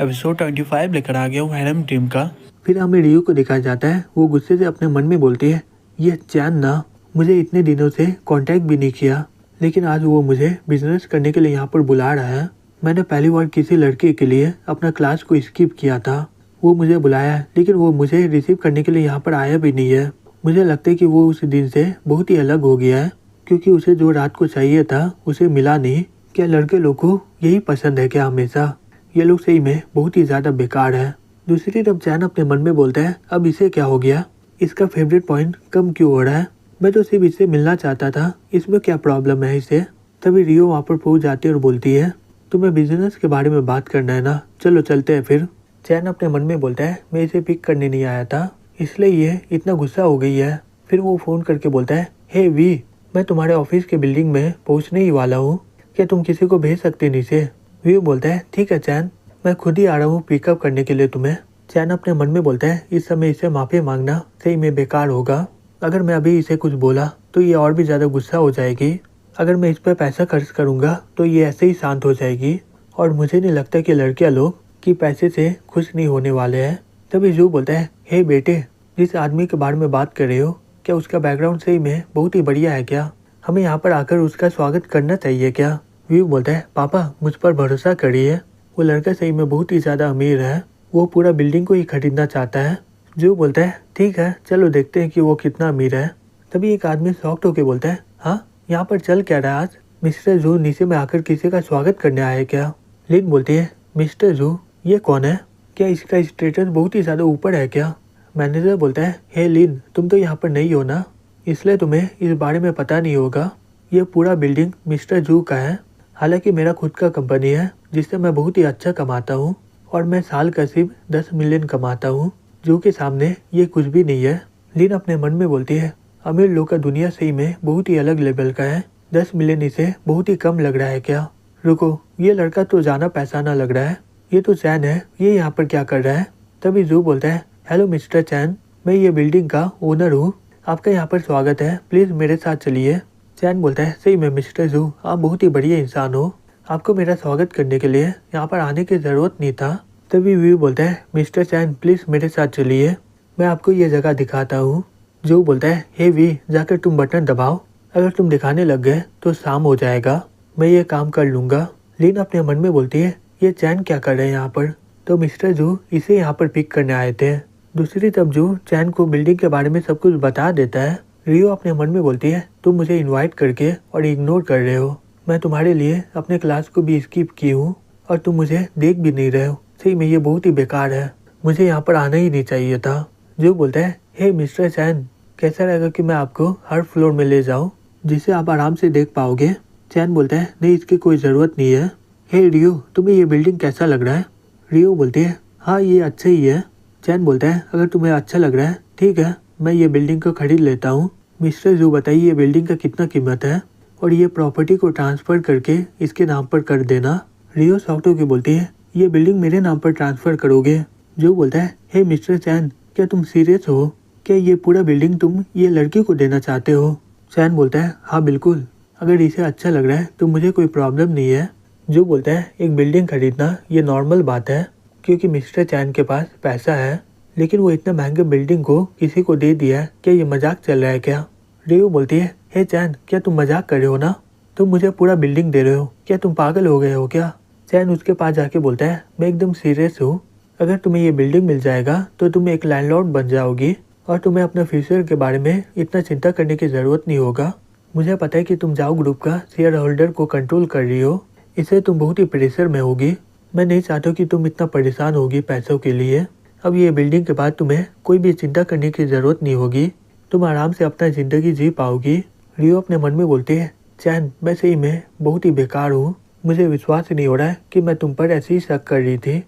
Episode 25 लेकर आ गया हूँ हैरम टीम का। फिर हमें रियो को दिखाया जाता है। वो गुस्से से अपने मन में बोलती है, ये चैन ना मुझे इतने दिनों से कांटेक्ट भी नहीं किया, लेकिन आज वो मुझे बिजनेस करने के लिए यहाँ पर बुला रहा है। मैंने पहली बार किसी लड़के के लिए अपना क्लास को स्किप किया था। वो मुझे बुलाया है, लेकिन वो मुझे रिसीव करने के लिए यहाँ पर आया भी नहीं है। मुझे लगता है कि वो उस दिन से बहुत ही अलग हो गया है, क्योंकि उसे जो रात को चाहिए था उसे मिला नहीं। क्या लड़के लोग को यही पसंद है क्या हमेशा? ये लोग सही में बहुत ही ज्यादा बेकार है। दूसरी तरफ चैन अपने मन में बोलता है, अब इसे क्या हो गया? इसका फेवरेट पॉइंट कम क्यों हो रहा है? मैं तो सिर्फ इससे मिलना चाहता था, इसमें क्या प्रॉब्लम है इसे? तभी रियो वहाँ पर पहुँच जाती है और बोलती है, तुम्हें बिजनेस के बारे में बात करना है ना, चलो चलते हैं फिर। चैन अपने मन में बोलता है, मैं इसे पिक करने नहीं आया था, इसलिए ये इतना गुस्सा हो गई है। फिर वो फोन करके बोलता है, हे वी, मैं तुम्हारे ऑफिस के बिल्डिंग में पहुँचने ही वाला हूँ, क्या तुम किसी को भेज सकते नीचे? वी बोलता है, ठीक है चैन, मैं खुद ही आ रहा हूँ पिकअप करने के लिए तुम्हें। चैन अपने मन में बोलता है, इस समय इसे माफी मांगना सही में बेकार होगा। अगर मैं अभी इसे कुछ बोला तो ये और भी ज्यादा गुस्सा हो जाएगी। अगर मैं इस पर पैसा खर्च करूंगा तो ये ऐसे ही शांत हो जाएगी, और मुझे नहीं लगता कि लड़कियां लोग कि पैसे से खुश नहीं होने वाले हैं। तभी जू बोलता है, हे बेटे, जिस आदमी के बारे में बात कर रहे हो, क्या उसका बैकग्राउंड सही में बहुत ही बढ़िया है क्या? हमें यहाँ पर आकर उसका स्वागत करना चाहिए क्या? व्यू बोलता है, पापा मुझ पर भरोसा करिए, वो लड़का सही में बहुत ही ज्यादा अमीर है, वो पूरा बिल्डिंग को ही खरीदना चाहता है। जो बोलता है, ठीक है चलो देखते हैं कि वो कितना अमीर है। तभी एक आदमी शॉक्ड होकर बोलता है, हाँ यहाँ पर चल क्या रहा है आज? मिस्टर जू नीचे में आकर किसी का स्वागत करने आए क्या? लिन बोलती है, मिस्टर जू ये कौन है? क्या इसका स्टेटस बहुत ही ज्यादा ऊपर है क्या? मैनेजर बोलता है, हे लिन, तुम तो यहाँ पर नहीं हो ना, इसलिए तुम्हें इस बारे में पता नहीं होगा। ये पूरा बिल्डिंग मिस्टर जू का है। हालांकि मेरा खुद का कंपनी है जिससे मैं बहुत ही अच्छा कमाता हूँ, और मैं साल का सिर्फ 10 मिलियन कमाता हूँ, जो के सामने ये कुछ भी नहीं है। लिन अपने मन में बोलती है, अमीर लोग का दुनिया सही में बहुत ही अलग लेवल का है, 10 मिलियन इसे बहुत ही कम लग रहा है क्या? रुको, ये लड़का तो जाना पैसाना लग रहा है, ये तो चैन है, ये यहाँ पर क्या कर रहा है? तभी जू बोलता है, हेलो मिस्टर चैन, मैं ये बिल्डिंग का ओनर हूँ, आपका यहाँ पर स्वागत है, प्लीज मेरे साथ चलिए। चैन बोलता है, सही में मिस्टर जू आप बहुत ही बढ़िया इंसान हो, आपको मेरा स्वागत करने के लिए यहाँ पर आने की जरूरत नहीं था। तभी व्यू बोलता है, मिस्टर चैन प्लीज मेरे साथ चलिए, मैं आपको ये जगह दिखाता हूँ। जो बोलता है, हे वी, जाकर तुम बटन दबाओ, अगर तुम दिखाने लग गए तो शाम हो जाएगा, मैं ये काम कर लूंगा। लिन अपने मन में बोलती है, ये चैन क्या कर रहे हैं यहाँ पर? तो मिस्टर जू इसे यहाँ पर पिक करने आए थे। दूसरी तरफ जू चैन को बिल्डिंग के बारे में सब कुछ बता देता है। रियो अपने मन में बोलती है, तुम मुझे इनवाइट करके और इग्नोर कर रहे हो, मैं तुम्हारे लिए अपने क्लास को भी स्किप की हूँ और तुम मुझे देख भी नहीं रहे हो, सही में ये बहुत ही बेकार है, मुझे यहाँ पर आना ही नहीं चाहिए था। जो बोलता है, हे मिस्टर चैन, कैसा रहेगा कि मैं आपको हर फ्लोर में ले जाऊँ जिसे आप आराम से देख पाओगे? चैन बोलता है, नहीं इसकी कोई ज़रूरत नहीं है। हे रियो, तुम्हें ये बिल्डिंग कैसा लग रहा है? रियो बोलती है, हाँ ये अच्छा ही है। चैन बोलता है, अगर तुम्हें अच्छा लग रहा है ठीक है, मैं ये बिल्डिंग को खरीद लेता हूँ। मिस्टर जू बताइए ये बिल्डिंग का कितना कीमत है, और ये प्रॉपर्टी को ट्रांसफर करके इसके नाम पर कर देना। रियो शॉक्ड होकर बोलती है, ये बिल्डिंग मेरे नाम पर ट्रांसफर करोगे? जो बोलता है, हे मिस्टर चैन, क्या तुम सीरियस हो? क्या ये पूरा बिल्डिंग तुम ये लड़की को देना चाहते हो? चैन बोलता है, हाँ बिल्कुल, अगर इसे अच्छा लग रहा है तो मुझे कोई प्रॉब्लम नहीं है। जो बोलता है, एक बिल्डिंग खरीदना ये नॉर्मल बात है, क्योंकि मिस्टर चैन के पास पैसा है, लेकिन वो इतना महंगे बिल्डिंग को किसी को दे दिया है, क्या ये मजाक चल रहा है क्या? रियो बोलती है, हे चैन, क्या तुम मजाक कर रहे हो ना? तुम मुझे पूरा बिल्डिंग दे रहे हो, क्या तुम पागल हो गए हो क्या? चैन उसके पास जाके बोलता है, मैं एकदम सीरियस हूँ, अगर तुम्हें ये बिल्डिंग मिल जाएगा तो तुम एक लैंडलॉर्ड बन जाओगी, और तुम्हें अपने फ्यूचर के बारे में इतना चिंता करने की जरूरत नहीं होगा। मुझे पता है कि तुम जाओ ग्रुप का शेयर होल्डर को कंट्रोल कर रही हो, इससे तुम बहुत ही प्रेशर में होगी, मैं नहीं चाहता कि तुम इतना परेशान होगी पैसों के लिए। अब ये बिल्डिंग के बाद तुम्हें कोई भी चिंता करने की जरूरत नहीं होगी, तुम आराम से अपना जिंदगी जी पाओगी। रियो अपने मन में बोलती है, चैन मैं सही में बहुत ही बेकार हूँ, मुझे विश्वास नहीं हो रहा है कि मैं तुम पर ऐसे ही शक कर रही थी,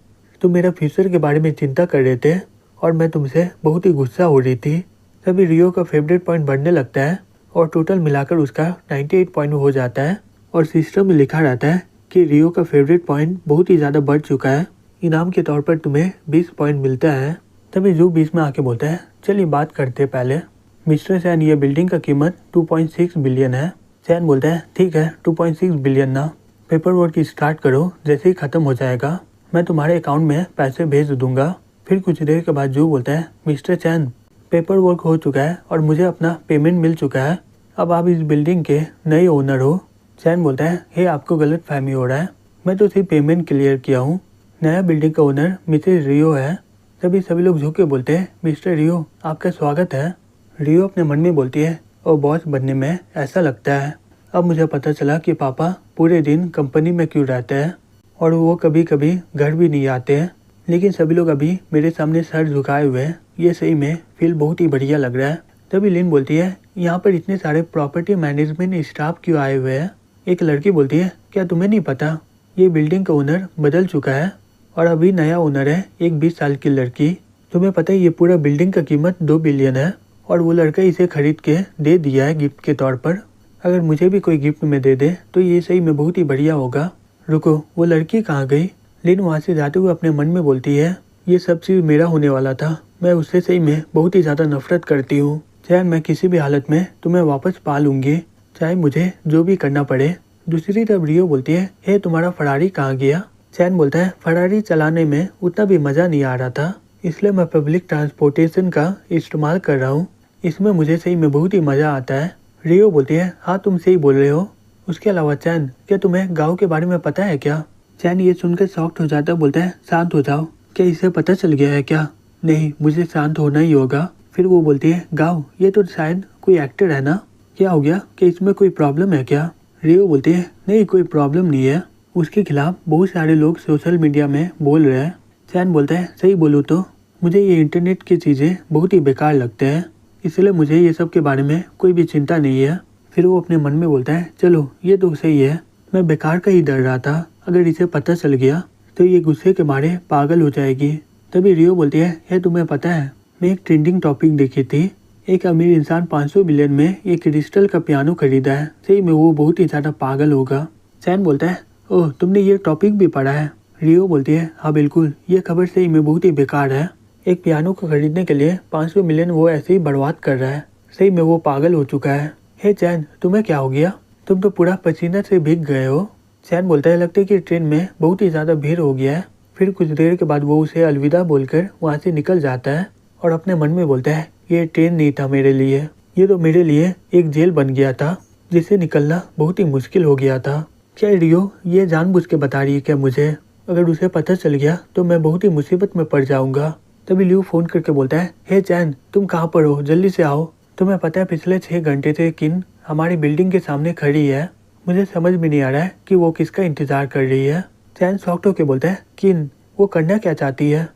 तुम मेरा फ्यूचर के बारे में चिंता कर रहे थे और मैं तुमसे बहुत ही गुस्सा हो रही थी। तभी रियो का फेवरेट पॉइंट बढ़ने लगता है और टोटल मिलाकर उसका 98 पॉइंट हो जाता है, और सिस्टम में लिखा रहता है कि रियो का फेवरेट पॉइंट बहुत ही ज़्यादा बढ़ चुका है, इनाम के तौर पर तुम्हें 20 पॉइंट मिलता है। तभी जू बीच में आके बोलता है, चलिए बात करते पहले। मिस्टर चैन, ये बिल्डिंग का कीमत 2.6 बिलियन है। चैन बोलता है, ठीक है 2.6 बिलियन ना, पेपर वर्क स्टार्ट करो, जैसे ही खत्म हो जाएगा मैं तुम्हारे अकाउंट में पैसे भेज दूंगा। फिर कुछ देर के बाद जो बोलता है, मिस्टर चैन, पेपर वर्क हो चुका है और मुझे अपना पेमेंट मिल चुका है। अब आप इस बिल्डिंग के नए ओनर हो। चैन बोलता है, हे आपको गलत फहमी हो रहा है, मैं तो सिर्फ पेमेंट क्लियर किया हूँ। नया बिल्डिंग का ओनर मिसेज रियो है। सभी लोग झुक के बोलते हैं, मिस्टर रियो आपका स्वागत है। रियो अपने मन में बोलती है, और बॉस बनने में ऐसा लगता है। अब मुझे पता चला कि पापा पूरे दिन कंपनी में क्यों रहते हैं और वो कभी कभी घर भी नहीं आते हैं, लेकिन सभी लोग अभी मेरे सामने सर झुकाए हुए हैं। ये सही में फील बहुत ही बढ़िया लग रहा है। तभी लिन बोलती है, यहाँ पर इतने सारे प्रॉपर्टी मैनेजमेंट स्टाफ क्यों आए हुए हैं। एक लड़की बोलती है, क्या तुम्हें नहीं पता ये बिल्डिंग का ओनर बदल चुका है और अभी नया ओनर है एक 20 साल की लड़की। तुम्हें पता है ये पूरा बिल्डिंग का कीमत 2 बिलियन है और वो लड़का इसे खरीद के दे दिया है गिफ्ट के तौर पर। अगर मुझे भी कोई गिफ्ट में दे दे तो ये सही में बहुत ही बढ़िया होगा। रुको, वो लड़की कहाँ गई। लिन वहाँ से जाते हुए अपने मन में बोलती है, ये सब चीज़ मेरा होने वाला था। मैं उससे सही में बहुत ही ज़्यादा नफरत करती हूँ। चैन, मैं किसी भी हालत में तुम्हें वापस पा लूँगी, चाहे मुझे जो भी करना पड़े। दूसरी तरफ रियो बोलती है, हे तुम्हारा फरारी कहाँ गया। चैन बोलता है, फरारी चलाने में उतना भी मज़ा नहीं आ रहा था, इसलिए मैं पब्लिक ट्रांसपोर्टेशन का इस्तेमाल कर रहा हूँ। इसमें मुझे सही में बहुत ही मज़ा आता है। रियो बोलती है, हाँ तुम सही बोल रहे हो। उसके अलावा चैन, क्या तुम्हें गाँव के बारे में पता है क्या। चैन ये सुनकर शॉक्ड हो जाता है, बोलता है, शांत हो जाओ, क्या इसे पता चल गया है क्या। नहीं, मुझे शांत होना ही होगा। फिर वो बोलती है, गाँव, ये तो शायद कोई एक्टर है ना, क्या हो गया, कि इसमें कोई प्रॉब्लम है क्या। रियो बोलती है, नहीं कोई प्रॉब्लम नहीं है। उसके खिलाफ बहुत सारे लोग सोशल मीडिया में बोल रहे हैं। चैन बोलता है, सही बोलूँ तो मुझे ये इंटरनेट की चीज़ें बहुत ही बेकार लगते हैं, इसलिए मुझे ये सब के बारे में कोई भी चिंता नहीं है। फिर वो अपने मन में बोलता है, चलो ये तो सही है, मैं बेकार का ही डर रहा था, अगर इसे पता चल गया तो ये गुस्से के मारे पागल हो जाएगी। तभी रियो बोलती है, ये तुम्हें पता है मैं एक ट्रेंडिंग टॉपिक देखी थी, एक अमीर इंसान 500 बिलियन में एक क्रिस्टल का पियानो खरीदा है, सही में वो बहुत ही ज़्यादा पागल होगा। चैन बोलता है, ओह तुमने ये टॉपिक भी पढ़ा है। रियो बोलती है, हाँ बिल्कुल, ये खबर सही में बहुत ही बेकार है। एक पियानो को खरीदने के लिए 500 मिलियन वो ऐसे ही बर्बाद कर रहा है, सही में वो पागल हो चुका है। हे चैन, तुम्हें क्या हो गया, तुम तो पूरा पसीना से भीग गए हो। चैन बोलता है, लगता है कि ट्रेन में बहुत ही ज़्यादा भीड़ हो गया है। फिर कुछ देर के बाद वो उसे अलविदा बोलकर वहाँ से निकल जाता है और अपने मन में बोलता है, ये ट्रेन नहीं था मेरे लिए, ये तो मेरे लिए एक जेल बन गया था जिससे निकलना बहुत ही मुश्किल हो गया था। क्या रियो ये जानबूझ के बता रही है क्या मुझे, अगर उसे पता चल गया तो मैं बहुत ही मुसीबत में पड़ जाऊंगा। तभी लियो फ़ोन करके बोलता है, हे चैन, तुम कहाँ पर हो, जल्दी से आओ। तुम्हें पता है पिछले 6 घंटे से किन हमारी बिल्डिंग के सामने खड़ी है, मुझे समझ में नहीं आ रहा है कि वो किसका इंतज़ार कर रही है। चैन शॉक्ड होकर बोलता है, किन, वो करना क्या चाहती है।